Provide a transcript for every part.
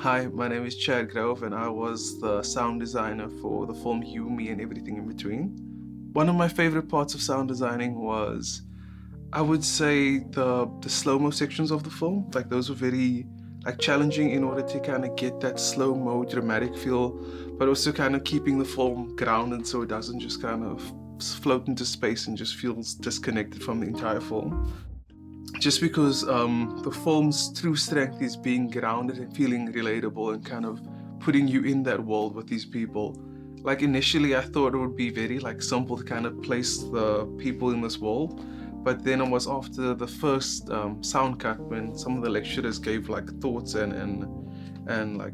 Hi, my name is Grove and I was the sound designer for the film You, Me and Everything in Between. One of my favorite parts of sound designing was, I would say, the slow-mo sections of the film. Like those were very challenging in order to kind of get that slow-mo dramatic feel, but also kind of keeping the film grounded so it doesn't just kind of float into space and just feels disconnected from the entire film. Just because the film's true strength is being grounded and feeling relatable and kind of putting you in that world with these people. Like initially I thought it would be very simple to kind of place the people in this world, but then it was after the first sound cut when some of the lecturers gave thoughts and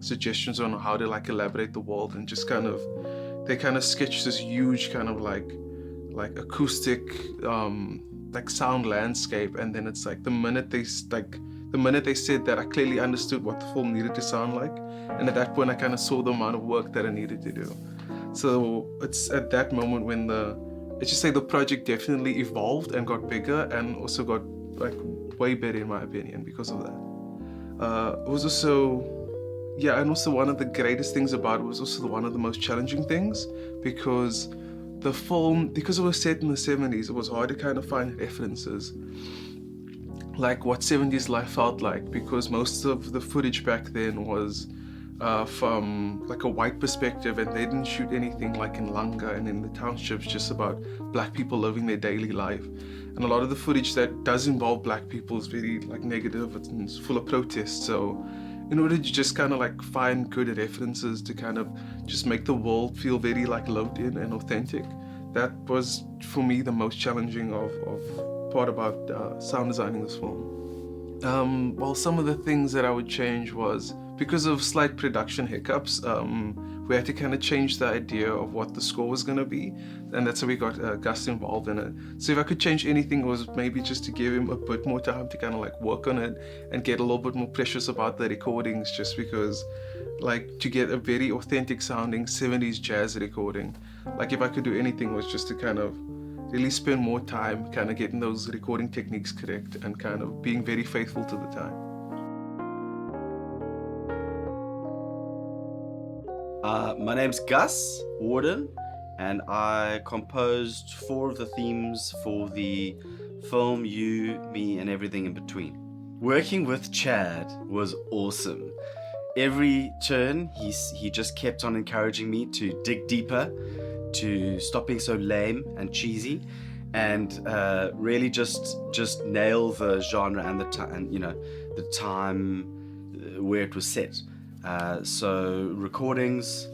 suggestions on how to elaborate the world, and just they kind of sketched this huge kind of acoustic sound landscape. And then it's the minute they said that, I clearly understood what the film needed to sound like, and at that point I kind of saw the amount of work that I needed to do. So it's at that moment when the project definitely evolved and got bigger, and also got way better in my opinion because of that. It was also, and also one of the greatest things about it was also one of the most challenging things, because the film, because it was set in the 70s, it was hard to kind of find references like what 70s life felt like, because most of the footage back then was from a white perspective, and they didn't shoot anything in Langa and in the townships just about black people living their daily life. And a lot of the footage that does involve black people is very negative and it's full of protest. So in order to just kind of find good references to kind of just make the world feel very lived in and authentic, that was for me the most challenging of part about sound designing this film. Well, some of the things that I would change was, because of slight production hiccups, we had to kind of change the idea of what the score was going to be, and that's how we got Gus involved in it. So if I could change anything, it was maybe just to give him a bit more time to kind of work on it and get a little bit more precious about the recordings, just because to get a very authentic sounding 70s jazz recording, if I could do anything, was just to kind of really spend more time kind of getting those recording techniques correct and kind of being very faithful to the time. My name's Gus, Warden, and I composed 4 of the themes for the film You, Me and Everything in Between. Working with Chad was awesome. Every turn, he just kept on encouraging me to dig deeper, to stop being so lame and cheesy, and really just nail the genre and the time where it was set. So recordings,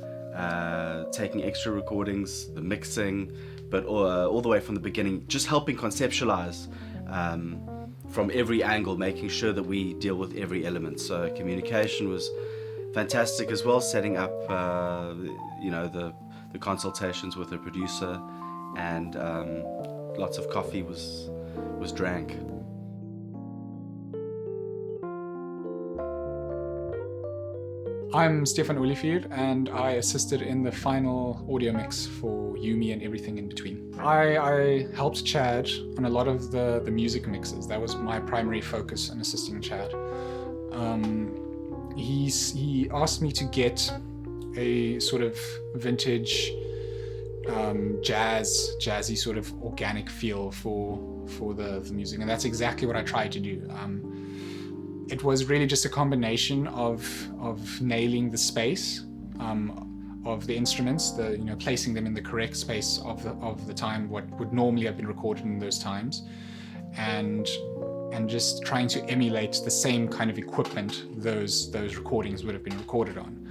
taking extra recordings, the mixing, but all the way from the beginning, just helping conceptualize from every angle, making sure that we deal with every element. So communication was fantastic as well, setting up the consultations with the producer, and lots of coffee was drank. I'm Stefan, Olivier, and I assisted in the final audio mix for You, Me and Everything in Between. I helped Chad on a lot of the music mixes. That was my primary focus in assisting Chad. He asked me to get a sort of vintage jazzy sort of organic feel for the music, and that's exactly what I tried to do. It was really just a combination of nailing the space of the instruments, placing them in the correct space of the time, what would normally have been recorded in those times, and just trying to emulate the same kind of equipment those recordings would have been recorded on.